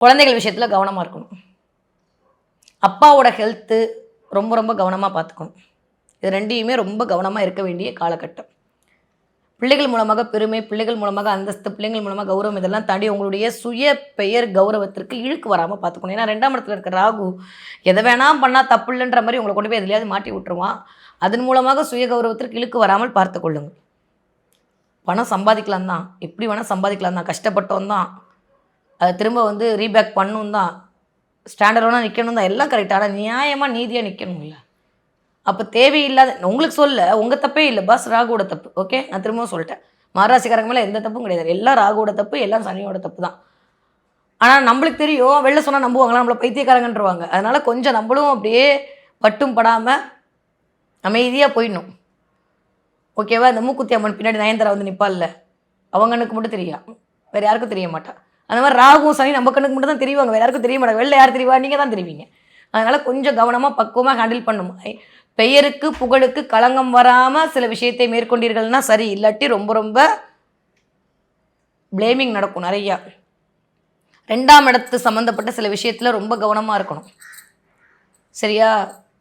குழந்தைகள் விஷயத்தில் கவனமாக இருக்கணும். அப்பாவோட ஹெல்த்து ரொம்ப ரொம்ப கவனமாக பார்த்துக்கணும். இது ரெண்டையுமே ரொம்ப கவனமாக இருக்க வேண்டிய காலகட்டம். பிள்ளைகள் மூலமாக பெருமை, பிள்ளைகள் மூலமாக அந்தஸ்து, பிள்ளைகள் மூலமாக கௌரவம் இதெல்லாம் தாண்டி உங்களுடைய சுய பெயர் கௌரவத்திற்கு இழுக்கு வராமல் பார்த்துக்கணும். ஏன்னா 2ஆம் இடத்துல இருக்க ராகு எதை வேணாம் பண்ணால் தப்பு இல்லைன்ற மாதிரி உங்களை கொண்டு போய் எதுலையாவது மாட்டி விட்டுருவான். அதன் மூலமாக சுய கௌரவத்திற்கு இழுக்கு வராமல் பார்த்து கொள்ளுங்கள். பணம் சம்பாதிக்கலாம் தான், எப்படி வேணால் சம்பாதிக்கலாம் தான், கஷ்டப்பட்டோம் தான், அதை திரும்ப ரீபேக் பண்ணணும் தான், ஸ்டாண்டர்டாக நிற்கணும் தான், எல்லாம் கரெக்டாக. ஆனால் நியாயமாக நீதியாக நிற்கணும் இல்லை. அப்போ தேவையில்லாத உங்களுக்கு சொல்ல உங்கள் தப்பே இல்லை பாஸ், ராகுவோட தப்பு. ஓகே, நான் திரும்பவும் சொல்லிட்டேன். மகராசிக்காரங்க மேலே எந்த தப்பும் கிடையாது. எல்லாம் ராகுவோட தப்பு, எல்லாம் சனியோட தப்பு தான். ஆனால் நம்மளுக்கு தெரியும், வெளில சொன்னால் நம்புவாங்களா, நம்மளை பைத்தியக்காரங்கன்றவாங்க. அதனால் கொஞ்சம் நம்மளும் அப்படியே பட்டும் படாமல் அமைதியாக போயிடணும். ஓகேவா? இந்த மூக்குத்தி அம்மன் பின்னாடி நயன்தாரா நிற்பாள்ல, அவங்க கண்ணுக்கு மட்டும் தெரியும், வேறு யாருக்கும் தெரிய மாட்டா. அந்த மாதிரி ராகுவும் சனி நம்ம கண்ணுக்கு மட்டும் தான் தெரிவாங்க, வேறு யாருக்கும் தெரிய மாட்டாங்க. வெளில யார் தெரிவா? நீங்கள் தான் தெரிவிங்க. அதனால் கொஞ்சம் கவனமாக பக்குவமாக ஹேண்டில் பண்ணணும். பெயருக்கு புகழுக்கு களங்கம் வராமல் சில விஷயத்தை மேற்கொண்டீர்கள்னா சரி, இல்லாட்டி ரொம்ப ரொம்ப பிளேமிங் நடக்கும் நிறையா. 2ஆம் இடத்து சம்மந்தப்பட்ட சில விஷயத்தில் ரொம்ப கவனமாக இருக்கணும். சரியா?